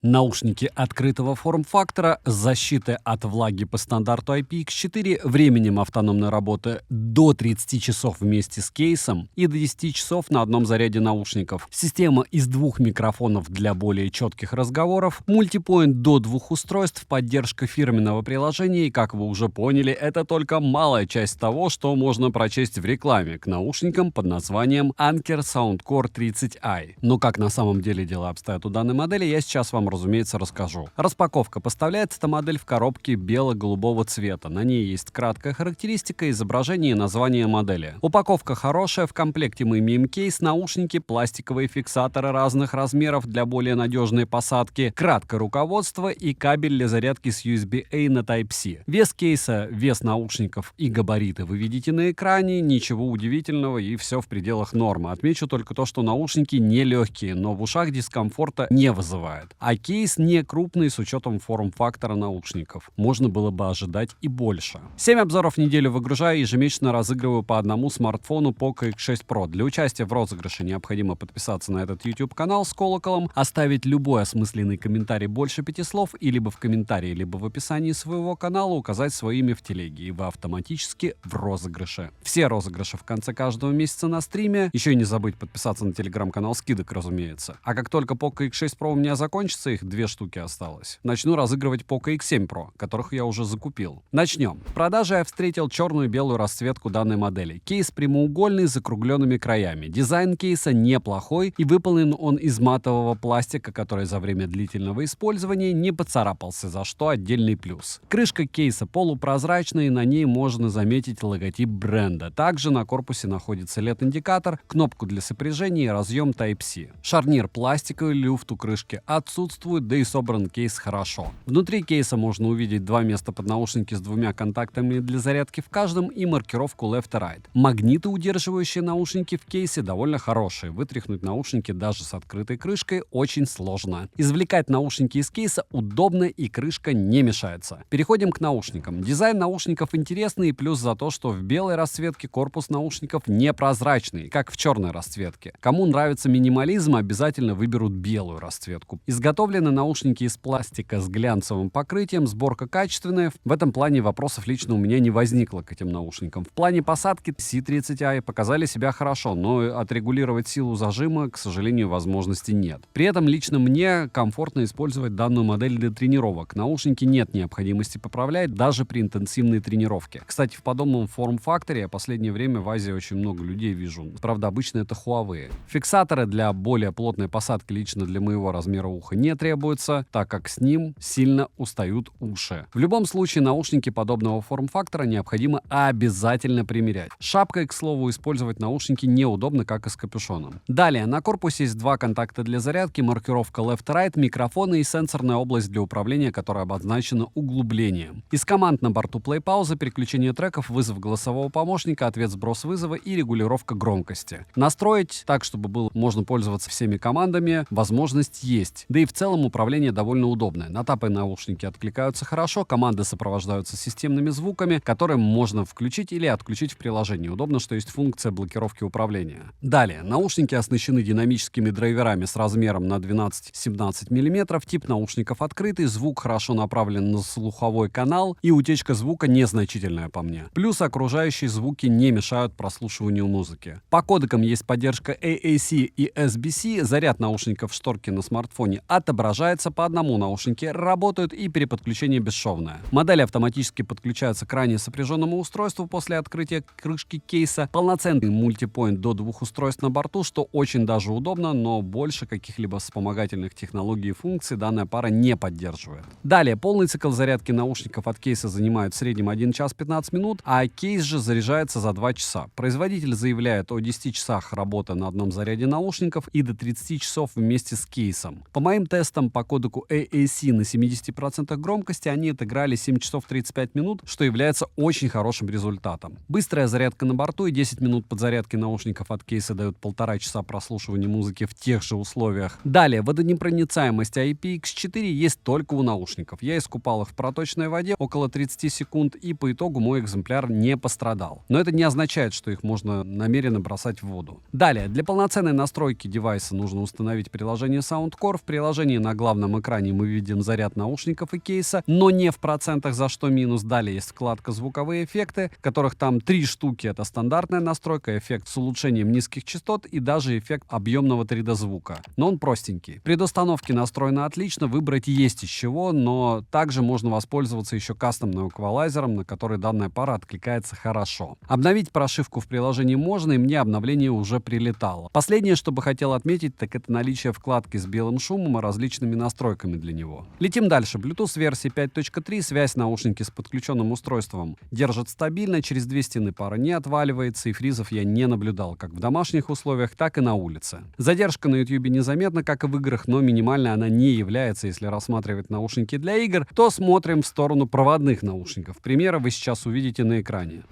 Наушники открытого форм-фактора с защитой от влаги по стандарту IPX4, временем автономной работы до 30 часов вместе с кейсом и до 10 часов на одном заряде наушников. Система из двух микрофонов для более четких разговоров, мультипоинт до двух устройств, поддержка фирменного приложения и, как вы уже поняли, это только малая часть того, что можно прочесть в рекламе к наушникам под названием Anker Soundcore 30i. Но как на самом деле дела обстоят у данной модели, я сейчас вам, разумеется, расскажу. Распаковка. Поставляется эта модель в коробке бело-голубого цвета. На ней есть краткая характеристика, изображение и название модели. Упаковка хорошая. В комплекте мы имеем кейс, наушники, пластиковые фиксаторы разных размеров для более надежной посадки, краткое руководство и кабель для зарядки с USB-A на Type-C. Вес кейса, вес наушников и габариты вы видите на экране. Ничего удивительного и все в пределах нормы. Отмечу только то, что наушники не легкие, но в ушах дискомфорта не вызывает. А кейс не крупный с учетом форм-фактора наушников. Можно было бы ожидать и больше. 7 обзоров в неделю выгружаю, ежемесячно разыгрываю по одному смартфону Poco X6 Pro. Для участия в розыгрыше необходимо подписаться на этот YouTube-канал с колоколом, оставить любой осмысленный комментарий больше 5 слов и либо в комментарии, либо в описании своего канала указать свое имя в телеге, и вы автоматически в розыгрыше. Все розыгрыши в конце каждого месяца на стриме. Еще и не забыть подписаться на телеграм-канал скидок, разумеется. А как только Poco X6 Pro у меня закончится, их 2 штуки осталось, начну разыгрывать Poco X7 Pro, которых я уже закупил. Начнем. В продаже я встретил черную и белую расцветку данной модели. Кейс прямоугольный с закругленными краями. Дизайн кейса неплохой и выполнен он из матового пластика, который за время длительного использования не поцарапался, за что отдельный плюс. Крышка кейса полупрозрачная, и на ней можно заметить логотип бренда. Также на корпусе находится LED-индикатор, кнопку для сопряжения и разъем Type-C. Шарнир пластиковый, люфт у крышки отсутствует, да и собран кейс хорошо. Внутри кейса можно увидеть 2 места под наушники с 2 контактами для зарядки в каждом и маркировку Left и Right. Магниты, удерживающие наушники в кейсе, довольно хорошие. Вытряхнуть наушники даже с открытой крышкой очень сложно. Извлекать наушники из кейса удобно и крышка не мешается. Переходим к наушникам. Дизайн наушников интересный, плюс за то, что в белой расцветке корпус наушников непрозрачный, как в черной расцветке. Кому нравится минимализм, обязательно выберут белую расцветку. Изготовлены наушники из пластика с глянцевым покрытием, сборка качественная. В этом плане вопросов лично у меня не возникло к этим наушникам. В плане посадки C30i показали себя хорошо, но отрегулировать силу зажима, к сожалению, возможности нет. При этом лично мне комфортно использовать данную модель для тренировок. Наушники нет необходимости поправлять даже при интенсивной тренировке. Кстати, в подобном форм-факторе я в последнее время в Азии очень много людей вижу. Правда, обычно это Huawei. Фиксаторы для более плотной посадки лично для моего размера уха не требуются, так как с ним сильно устают уши. В любом случае, наушники подобного форм-фактора необходимо обязательно примерять. Шапкой, к слову, использовать наушники неудобно, как и с капюшоном. Далее, на корпусе есть 2 контакта для зарядки, маркировка Left и Right, микрофоны и сенсорная область для управления, которая обозначена углублением. Из команд на борту плей-пауза, переключение треков, вызов голосового помощника, ответ сброс вызова и регулировка громкости. Настроить так, чтобы было можно пользоваться всеми командами, возможность есть. Да и в целом управление довольно удобное. На тапы наушники откликаются хорошо, команды сопровождаются системными звуками, которые можно включить или отключить в приложении. Удобно, что есть функция блокировки управления. Далее, наушники оснащены динамическими драйверами с размером на 12-17 мм, тип наушников открытый, звук хорошо направлен на слуховой канал и утечка звука незначительная по мне. Плюс окружающие звуки не мешают прослушиванию музыки. По кодекам есть поддержка AAC и SBC, заряд наушников в шторке на смартфоне отображается по одному, наушники работают и переподключение бесшовное. Модель автоматически подключается к ранее сопряженному устройству после открытия крышки кейса. Полноценный мультипоинт до 2 устройств на борту, что очень даже удобно, но больше каких-либо вспомогательных технологий и функций данная пара не поддерживает. Далее, полный цикл зарядки наушников от кейса занимает в среднем 1 час 15 минут, а кейс же заряжается за 2 часа. Производитель заявляет о 10 часах работы на одном заряде наушников и до 30 часов вместе с кейсом. По моим тестам по кодеку AAC на 70% громкости они отыграли 7 часов 35 минут, что является очень хорошим результатом. Быстрая зарядка на борту и 10 минут подзарядки наушников от кейса дают 1,5 часа прослушивания музыки в тех же условиях. Далее, водонепроницаемость IPX4 есть только у наушников. Я искупал их в проточной воде около 30 секунд, и по итогу мой экземпляр не пострадал. Но это не означает, что их можно намеренно бросать в воду. Далее, для полноценной настройки девайса нужно установить приложение Soundcore. В приложении изображении на главном экране мы видим заряд наушников и кейса, но не в процентах, за что минус. Далее есть вкладка «Звуковые эффекты», которых там 3 штуки. Это стандартная настройка, эффект с улучшением низких частот и даже эффект объемного 3D-звука. Но он простенький. Предустановки настроены отлично, выбрать есть из чего, но также можно воспользоваться еще кастомным эквалайзером, на который данная пара откликается хорошо. Обновить прошивку в приложении можно, и мне обновление уже прилетало. Последнее, что бы хотел отметить, так это наличие вкладки с белым шумом и различными настройками для него. Летим дальше. Bluetooth версии 5.3, связь наушники с подключенным устройством держит стабильно, через 2 стены пара не отваливается, и фризов я не наблюдал как в домашних условиях, так и на улице. Задержка на YouTube незаметна, как и в играх, но минимальной она не является. Если рассматривать наушники для игр, то смотрим в сторону проводных наушников. Примеры вы сейчас увидите на экране.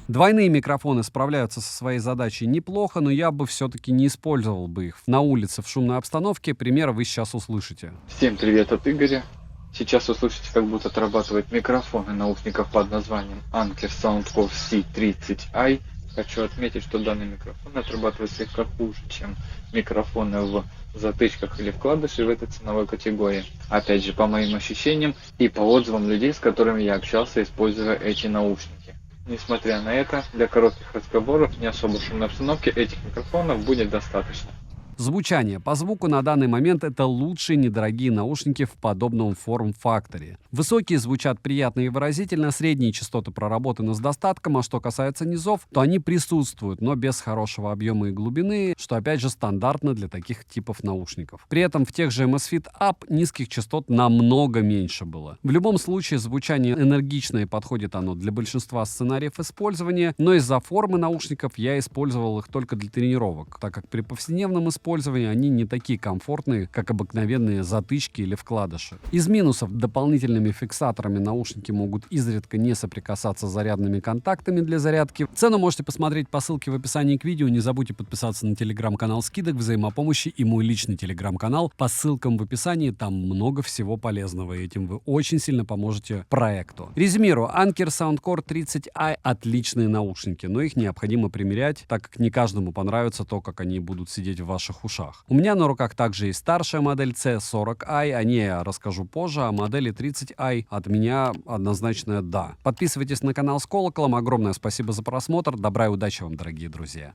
Двойные микрофоны справляются со своей задачей неплохо, но я бы все-таки не использовал бы их на улице в шумной обстановке. Примеры вы сейчас услышите. Всем привет от Игоря. Сейчас услышите, как будут отрабатывать микрофоны наушников под названием Anker Soundcore C30i. Хочу отметить, что данный микрофон отрабатывает слегка хуже, чем микрофоны в затычках или вкладыши в этой ценовой категории. Опять же, по моим ощущениям и по отзывам людей, с которыми я общался, используя эти наушники. Несмотря на это, для коротких разговоров в не особо шумной обстановке этих микрофонов будет достаточно. Звучание. По звуку на данный момент это лучшие недорогие наушники в подобном форм-факторе. Высокие звучат приятно и выразительно, средние частоты проработаны с достатком, а что касается низов, то они присутствуют, но без хорошего объема и глубины, что опять же стандартно для таких типов наушников. При этом в тех же Amazfit Up низких частот намного меньше было. В любом случае звучание энергичное, подходит оно для большинства сценариев использования, но из-за формы наушников я использовал их только для тренировок, так как при повседневном использовании они не такие комфортные, как обыкновенные затычки или вкладыши. Из минусов: дополнительными фиксаторами наушники могут изредка не соприкасаться с зарядными контактами для зарядки. Цену можете посмотреть по ссылке в описании к видео. Не забудьте подписаться на телеграм-канал скидок, взаимопомощи и мой личный телеграм-канал по ссылкам в описании. Там много всего полезного, и этим вы очень сильно поможете проекту. Резюмирую. Anker Soundcore 30i отличные наушники, но их необходимо примерять, так как не каждому понравится то, как они будут сидеть в ваших ушах. У меня на руках также есть старшая модель C40i, о ней я расскажу позже, а модели 30i от меня однозначное «да». Подписывайтесь на канал с колоколом. Огромное спасибо за просмотр. Добра и удачи вам, дорогие друзья.